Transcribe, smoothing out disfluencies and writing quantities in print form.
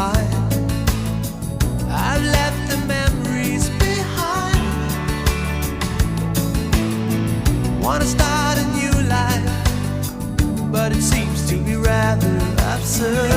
mind. I've left the memories behind. Wanna start a new life, but it seems to be rather absurd.